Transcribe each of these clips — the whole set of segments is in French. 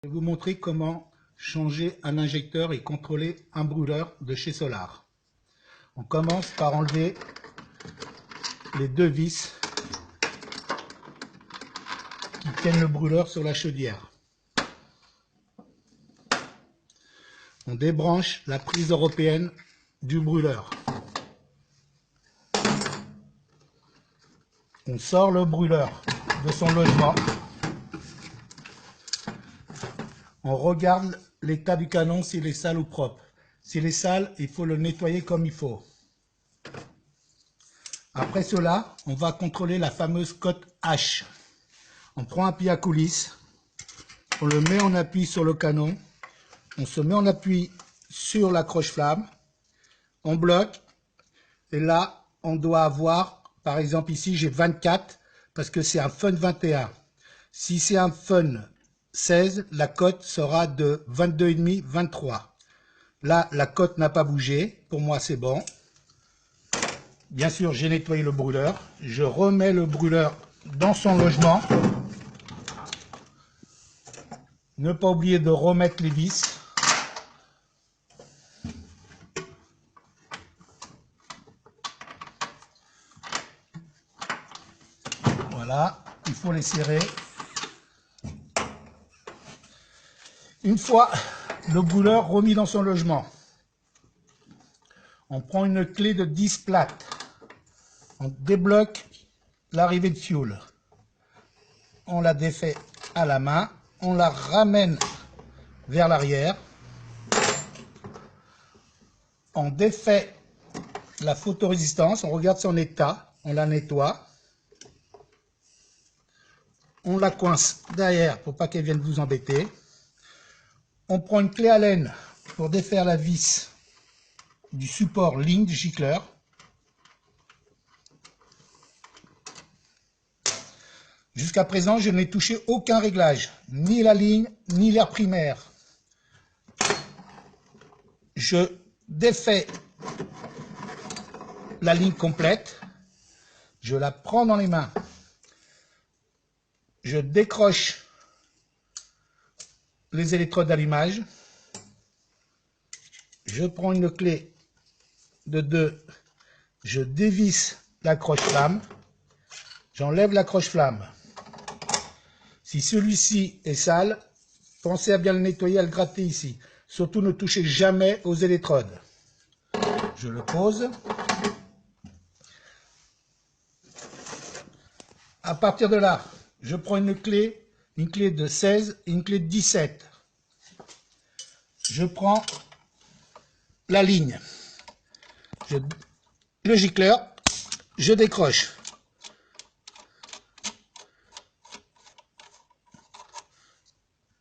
Je vais vous montrer comment changer un injecteur et contrôler un brûleur de chez Solar. On commence par enlever les deux vis qui tiennent le brûleur sur la chaudière. On débranche la prise européenne du brûleur. On sort le brûleur de son logement. On regarde l'état du canon, s'il est sale ou propre. S'il est sale, il faut le nettoyer comme il faut. Après cela, on va contrôler la fameuse cote H. On prend un pied à coulisse, on le met en appui sur le canon, on se met en appui sur la croche-flamme, on bloque, et là, on doit avoir, par exemple ici, j'ai 24, parce que c'est un Fun 21. Si c'est un Fun 16, la cote sera de 22,5, 23. Là, la cote n'a pas bougé, pour moi c'est bon. Bien sûr, j'ai nettoyé le brûleur, je remets le brûleur dans son logement. Ne pas oublier de remettre les vis. Voilà, il faut les serrer. Une fois le brûleur remis dans son logement, on prend une clé de 10 plates. On débloque l'arrivée de fioul. On la défait à la main. On la ramène vers l'arrière. On défait la photorésistance. On regarde son état. On la nettoie. On la coince derrière pour pas qu'elle vienne vous embêter. On prend une clé Allen pour défaire la vis du support ligne du gicleur. Jusqu'à présent, je n'ai touché aucun réglage, ni la ligne, ni l'air primaire. Je défais la ligne complète, je la prends dans les mains, je décroche les électrodes d'allumage, je prends une clé de 2, je dévisse la croche-flamme, j'enlève la croche-flamme. Si celui-ci est sale, pensez à bien le nettoyer, à le gratter ici. Surtout ne touchez jamais aux électrodes. Je le pose. À partir de là, je prends une clé de 16 et une clé de 17. Je prends la ligne. Le gicleur, je décroche.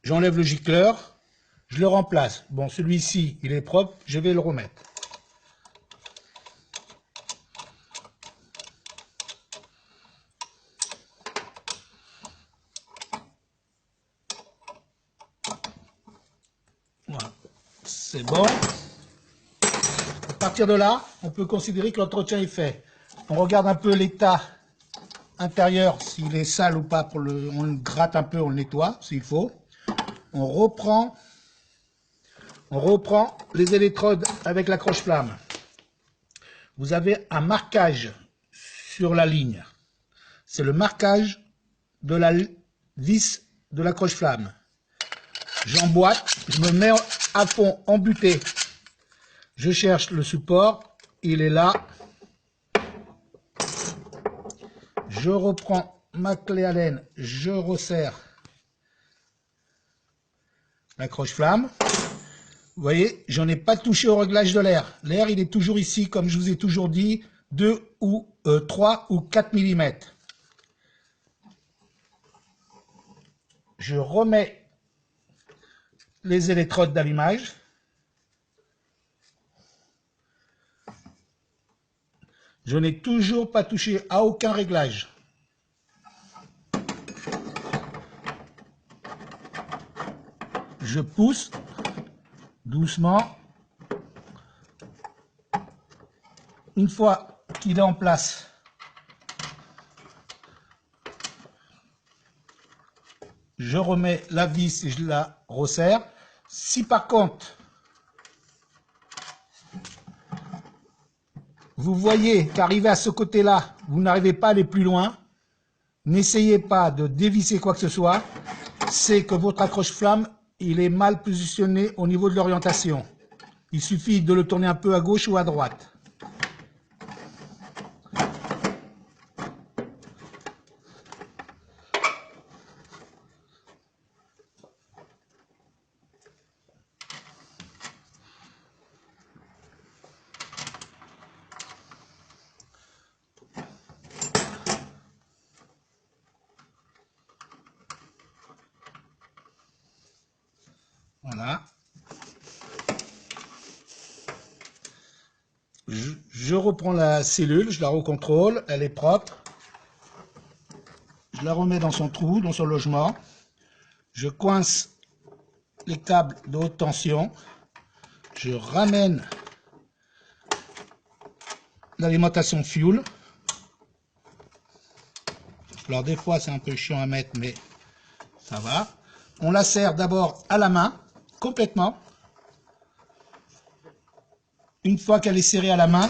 J'enlève le gicleur, je le remplace. Bon, celui-ci, il est propre, je vais le remettre. Voilà, c'est bon. À partir de là, on peut considérer que l'entretien est fait. On regarde un peu l'état intérieur, s'il est sale ou pas, on le gratte un peu, on le nettoie, s'il faut. On reprend les électrodes avec la croche-flamme. Vous avez un marquage sur la ligne. C'est le marquage de la vis de la croche-flamme. J'emboîte, je me mets à fond embuté. Je cherche le support, il est là. Je reprends ma clé Allen, je resserre la croche-flamme. Vous voyez, j'en ai pas touché au réglage de l'air. L'air, il est toujours ici, comme je vous ai toujours dit, 2 ou 3 ou 4 mm. Je remets les électrodes d'allumage. Je n'ai toujours pas touché à aucun réglage. Je pousse doucement. Une fois qu'il est en place, je remets la vis et je la resserre. Si par contre, vous voyez qu'arrivé à ce côté-là, vous n'arrivez pas à aller plus loin, n'essayez pas de dévisser quoi que ce soit, c'est que votre accroche-flamme, il est mal positionné au niveau de l'orientation. Il suffit de le tourner un peu à gauche ou à droite. Voilà. Je reprends la cellule, je la recontrôle, elle est propre. Je la remets dans son trou, dans son logement. Je coince les câbles de haute tension. Je ramène l'alimentation fuel. Alors des fois c'est un peu chiant à mettre, mais ça va. On la serre d'abord à la main, complètement. Une fois qu'elle est serrée à la main,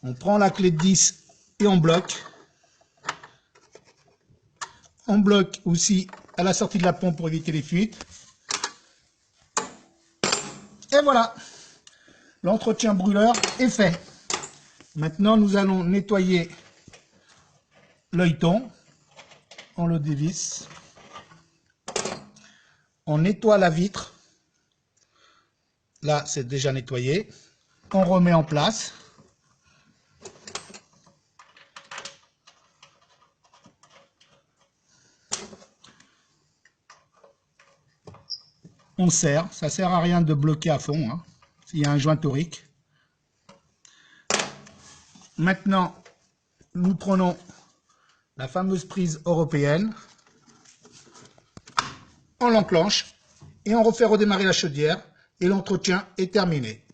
on prend la clé de 10 et on bloque. On bloque aussi à la sortie de la pompe pour éviter les fuites. Et voilà, l'entretien brûleur est fait. Maintenant, nous allons nettoyer l'œilleton. On le dévisse. On nettoie la vitre. Là, c'est déjà nettoyé. On remet en place. On serre. Ça ne sert à rien de bloquer à fond, hein, s'il y a un joint torique. Maintenant, nous prenons la fameuse prise européenne. On l'enclenche et on refait redémarrer la chaudière et l'entretien est terminé.